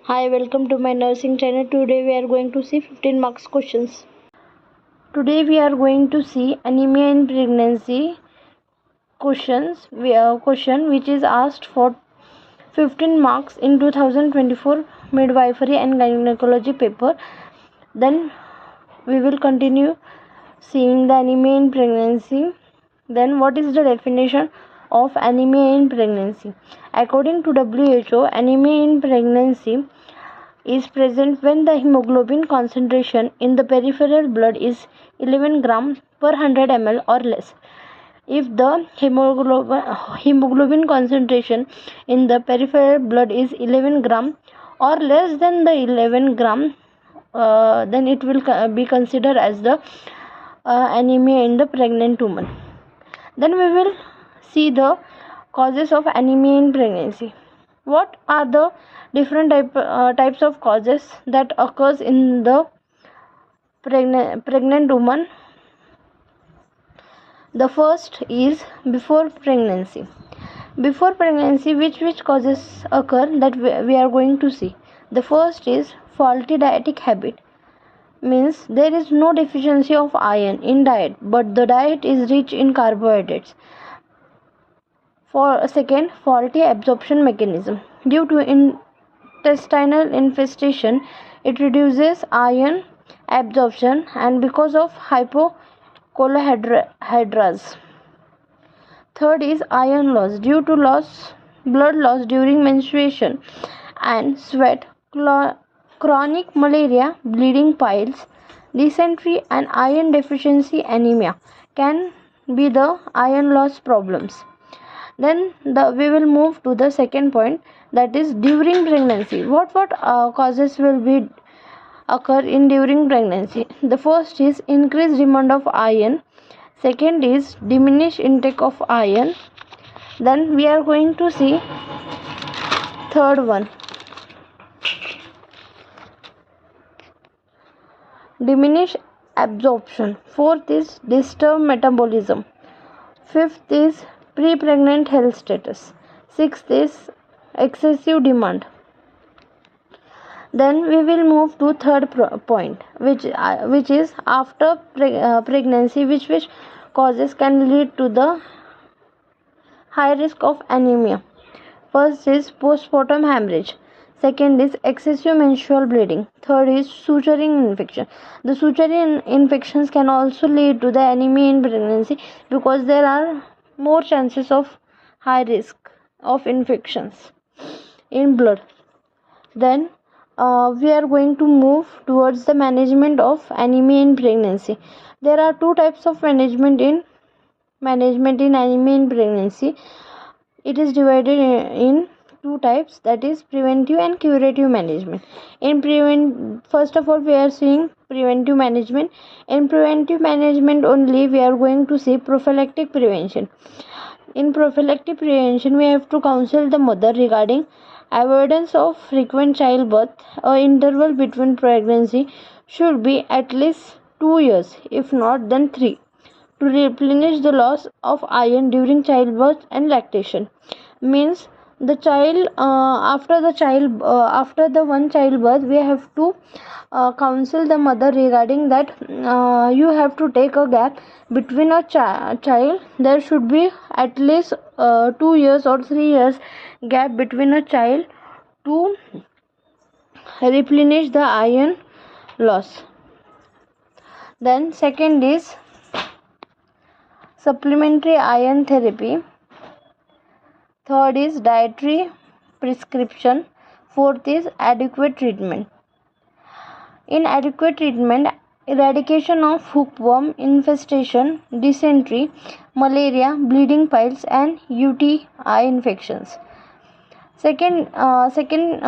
Hi, welcome to my nursing channel. Today we are going to see 15 marks questions. Today we are going to see anemia in pregnancy question which is asked for 15 marks in 2024 midwifery and gynecology paper. Then we will continue seeing the anemia in pregnancy. Then what is the definition of anemia in pregnancy? According to WHO, anemia in pregnancy is present when the hemoglobin concentration in the peripheral blood is 11 gram per 100 ml or less. If the hemoglobin concentration in the peripheral blood is 11 gram or less than the 11 gram, then it will be considered as the anemia in the pregnant woman. Then we will see the causes of anemia in pregnancy. What are the different types of causes that occurs in the pregnant woman? The first is before pregnancy. Before pregnancy, which causes occur that we are going to see. The first is faulty dietic habit. Means there is no deficiency of iron in diet, but the diet is rich in carbohydrates. For a second, faulty absorption mechanism. Due to intestinal infestation, it reduces iron absorption, and because of hypochondroplasia. Third is iron loss due to blood loss during menstruation and sweat, chronic malaria, bleeding piles, dysentery, and iron deficiency anemia can be the iron loss problems. Then we will move to the second point, that is during pregnancy. What causes will be occur in during pregnancy? The first is increased demand of iron. Second is diminished intake of iron. Then we are going to see third one, diminished absorption. Fourth is disturbed metabolism. Fifth is pre-pregnant health status. Sixth is excessive demand. Then we will move to third point, which is after pregnancy, which causes can lead to the high risk of anemia. First is postpartum hemorrhage. Second is excessive menstrual bleeding. Third is suturing infection. The suturing infections can also lead to the anemia in pregnancy because there are more chances of high risk of infections in blood. Then we are going to move towards the management of anemia in pregnancy. There are two types of management in anemia in pregnancy. It is divided in two types, that is preventive and curative management. First of all, we are seeing preventive management. In preventive management only, we are going to see prophylactic prevention. In prophylactic prevention, we have to counsel the mother regarding avoidance of frequent childbirth. An interval between pregnancy should be at least 2 years, if not then 3, to replenish the loss of iron during childbirth and lactation. Means the child after the one childbirth, we have to counsel the mother regarding that you have to take a gap between a child. There should be at least 2 years or 3 years gap between a child to replenish the iron loss. Then second is supplementary iron therapy. Third is dietary prescription. Fourth is adequate treatment. Inadequate treatment, eradication of hookworm infestation, dysentery, malaria, bleeding piles, and UTI infections. Second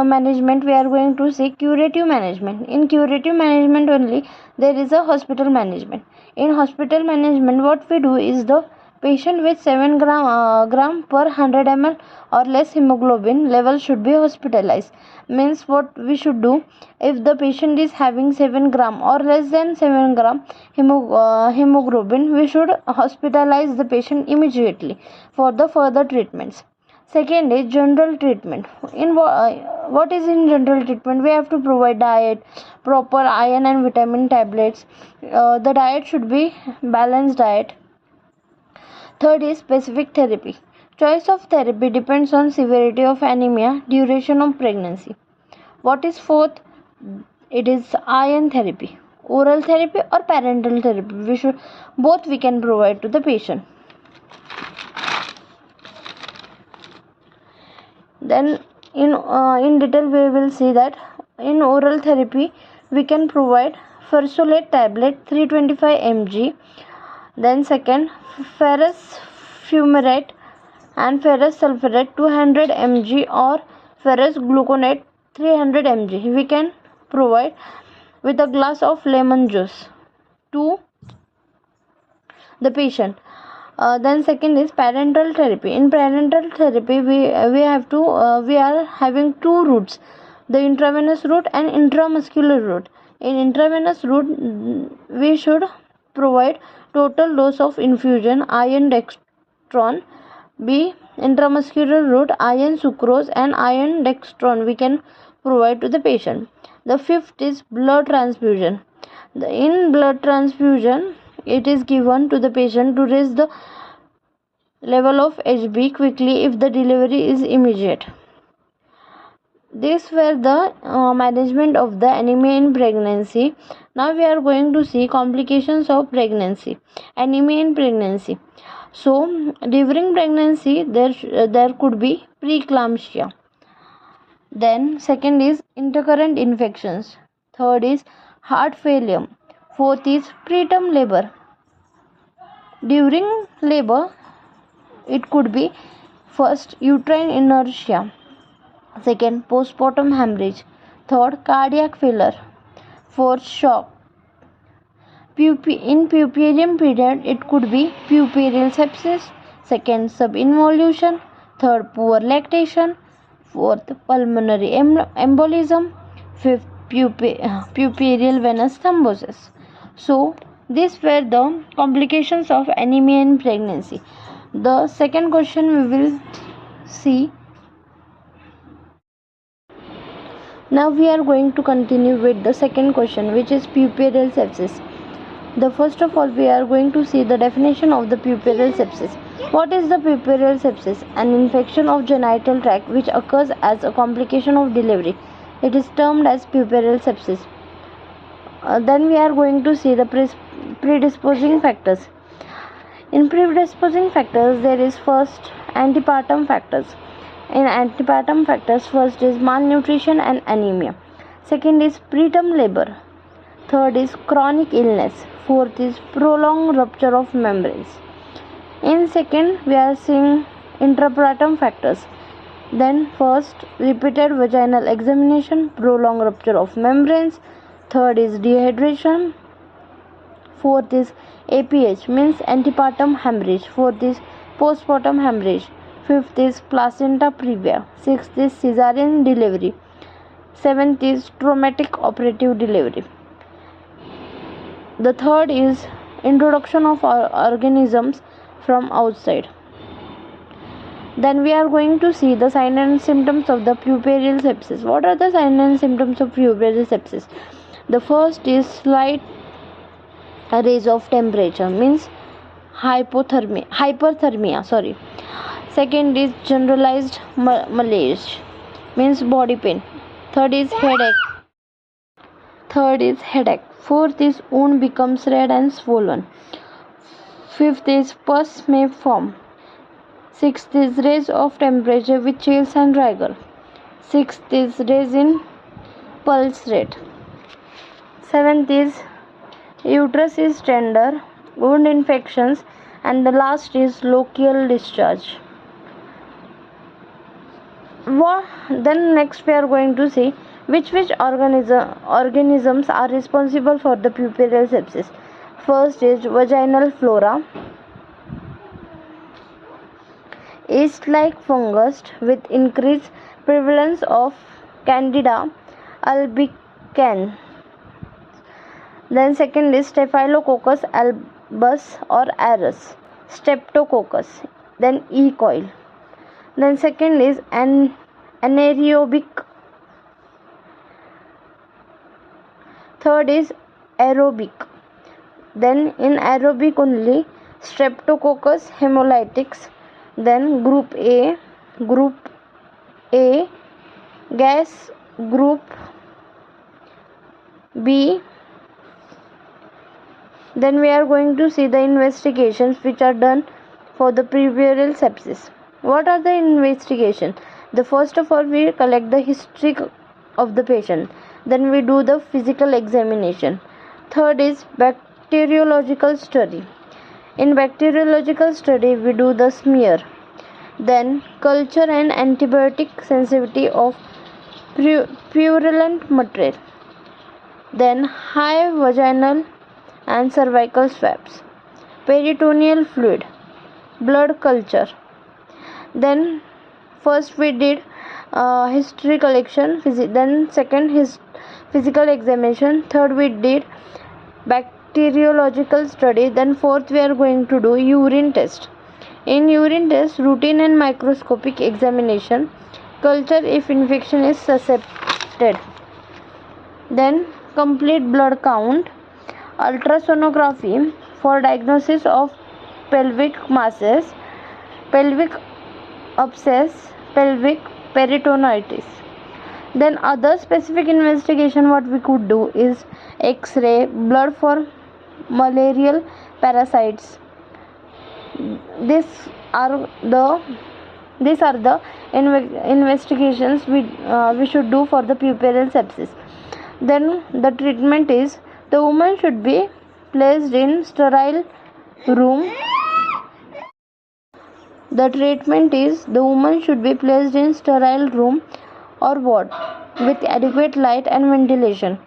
management, we are going to see curative management. In curative management only, there is a hospital management. In hospital management, what we do is the patient with 7 gram per 100 ml or less hemoglobin level should be hospitalized. Means what we should do, if the patient is having 7 gram or less than 7 gram hemoglobin, we should hospitalize the patient immediately for the further treatments. Second is general treatment. What is in general treatment? We have to provide diet, proper iron and vitamin tablets. The diet should be balanced diet. Third is specific therapy. Choice of therapy depends on severity of anemia, duration of pregnancy. What is fourth? It is iron therapy, oral therapy or parenteral therapy. We can provide to the patient. Then in detail we will see that in oral therapy we can provide Fersolate tablet 325 mg. Then second, ferrous fumarate and ferrous sulfurate 200 mg or ferrous gluconate 300 mg. We can provide with a glass of lemon juice to the patient. Then second is parenteral therapy. In parenteral therapy we are having two routes, the intravenous route and intramuscular route. In intravenous route we should provide total dose of infusion iron dextron. B intramuscular route iron sucrose and iron dextron we can provide to the patient. The fifth is blood transfusion. In blood transfusion it is given to the patient to raise the level of HB quickly if the delivery is immediate. These were the management of the anemia in pregnancy. Now we are going to see complications of pregnancy, anemia in pregnancy. So during pregnancy there could be preeclampsia. Then second is intercurrent infections. Third is heart failure. Fourth is preterm labor. During labor it could be first uterine inertia, second postpartum hemorrhage, third cardiac failure, fourth shock. In puerperium period it could be puerperal sepsis, second subinvolution, third poor lactation, fourth pulmonary embolism, fifth puerperal venous thrombosis. So these were the complications of anemia in pregnancy. The second question we will see. Now we are going to continue with the second question, which is puerperal sepsis. The first of all we are going to see the definition of the puerperal sepsis. What is the puerperal sepsis? An infection of genital tract which occurs as a complication of delivery. It is termed as puerperal sepsis. Then we are going to see the predisposing factors. In predisposing factors there is first antepartum factors. In antepartum factors, first is malnutrition and anemia. Second is preterm labor. Third is chronic illness. Fourth is prolonged rupture of membranes. In second we are seeing intrapartum factors. Then first, repeated vaginal examination, prolonged rupture of membranes. Third is dehydration. Fourth is APH, means antepartum hemorrhage. Fourth is postpartum hemorrhage. Fifth is placenta previa. Sixth is cesarean delivery. Seventh is traumatic operative delivery. The third is introduction of organisms from outside. Then we are going to see the signs and symptoms of the puerperal sepsis. What are the signs and symptoms of puerperal sepsis? The first is slight raise of temperature, means hyperthermia. Second is generalized malaise, means body pain. Third is headache. Fourth is wound becomes red and swollen. Fifth is pus may form. Sixth is raise of temperature with chills and rigor. Sixth is raise in pulse rate. Seventh is uterus is tender, wound infections, and the last is lochial discharge. Then next we are going to see which organisms are responsible for the puerperal sepsis. First is vaginal flora, yeast-like fungus with increased prevalence of Candida albicans. Then second is Staphylococcus albus or Aedes, Streptococcus, then E. coli. Then second is anaerobic. Third is aerobic. Then in aerobic only Streptococcus hemolyticus. Then group A gas, group B. Then we are going to see the investigations which are done for the puerperal sepsis. What are the investigations? The first of all, we collect the history of the patient. Then we do the physical examination. Third is bacteriological study. In bacteriological study, we do the smear. Then culture and antibiotic sensitivity of purulent material. Then high vaginal and cervical swabs, peritoneal fluid, blood culture. Then first we did history collection, then second physical examination, third we did bacteriological study, then fourth we are going to do urine test. In urine test, routine and microscopic examination, culture if infection is suspected. Then complete blood count, ultrasonography for diagnosis of pelvic masses, pelvic abscess, pelvic peritonitis. Then other specific investigation what we could do is X-ray, blood for malarial parasites. These are the investigations we should do for the puerperal sepsis. Then the treatment is the woman should be placed in sterile room. The treatment is the woman should be placed in sterile room or ward with adequate light and ventilation.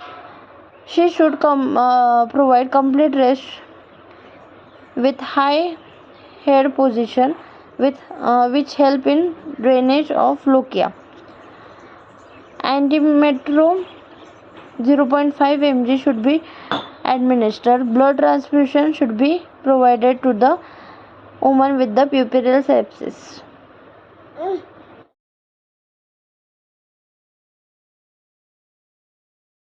She should provide complete rest with high head position with which help in drainage of lochia. Antimetro 0.5 mg should be administered. Blood transfusion should be provided to the woman with the puerperal sepsis.